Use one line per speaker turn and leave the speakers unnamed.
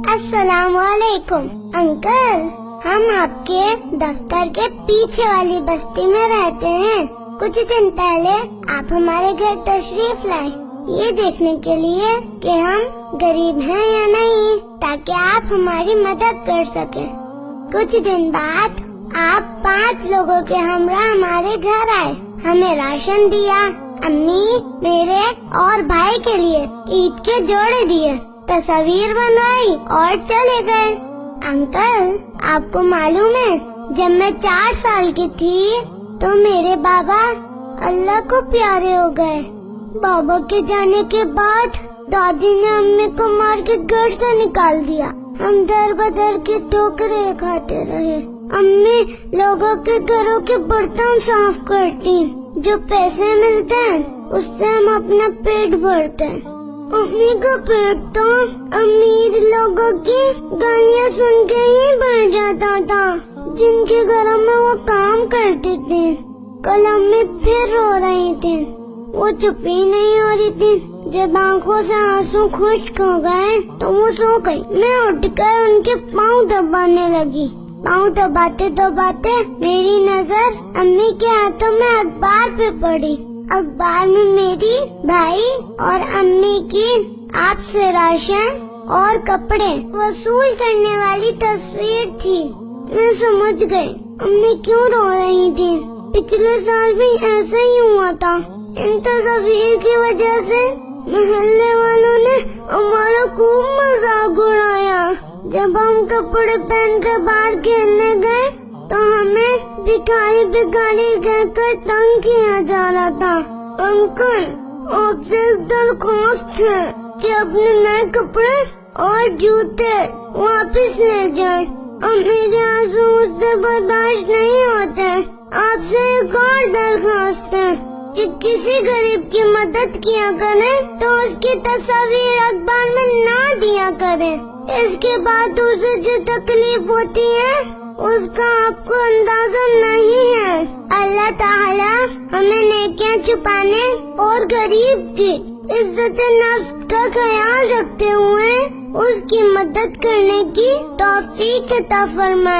अस्सलामुअलैकुम अंकल, हम आपके दफ्तर के पीछे वाली बस्ती में रहते हैं। कुछ दिन पहले आप हमारे घर तशरीफ लाए ये देखने के लिए कि हम गरीब हैं या नहीं, ताकि आप हमारी मदद कर सकें। कुछ दिन बाद आप 5 लोगों के हमरा हमारे घर आए, हमें राशन दिया, अम्मी, मेरे और भाई के लिए ईद के जोड़े दिए, तस्वीर बनवाई और चले गए। अंकल, आपको मालूम है, जब मैं 4 साल की थी तो मेरे बाबा अल्लाह को प्यारे हो गए। बाबा के जाने के बाद दादी ने अम्मी को मार के घर से निकाल दिया। हम दर बदर के ठोकरें खाते रहे। अम्मी लोगों के घरों के बर्तन साफ करती, जो पैसे मिलते हैं उससे हम अपना पेट भरते हैं। अम्मी का पेट तो अमीर लोगों की गालियाँ सुन के ही भर जाता था, जिनके घरों में वो काम करते थे। कल अम्मी फिर रो रही थी, वो चुप ही नहीं हो रही थी। जब आंखों से आंसू खुश्क हो गए तो वो सो गई। मैं उठकर उनके पाँव दबाने लगी। पाँव दबाते दबाते मेरी नजर अम्मी के हाथों में अखबार पे पड़ी। अखबार में मेरी, भाई और अम्मी की आपसे राशन और कपड़े वसूल करने वाली तस्वीर थी। मैं समझ गई अम्मी क्यों रो रही थी। पिछले साल भी ऐसा ही हुआ था। इन तस्वीर की वजह से मोहल्ले वालों ने हमारा खूब मजाक उड़ाया। जब हम कपड़े पहन कर बाहर खेलने गए तो हमें भिखारी भिखारी कहकर तंग किया जा रहा था। अंकल, आपसे दरख्वास्त है कि अपने नए कपड़े और जूते वापस ले जाएं। अम्मी के आंसू मुझसे बर्दाश्त नहीं होते। आपसे एक और दरख्वास्त है कि किसी गरीब की मदद किया करें तो उसकी तस्वीर अखबार में ना दिया करें। इसके बाद उसे जो तकलीफ होती है उसका आपको अंदाजा नहीं है। अल्लाह ताला हमें नेकियां छुपाने और गरीब की इज्जत नफ्स का ख्याल रखते हुए उसकी मदद करने की तौफीक अता फरमाए।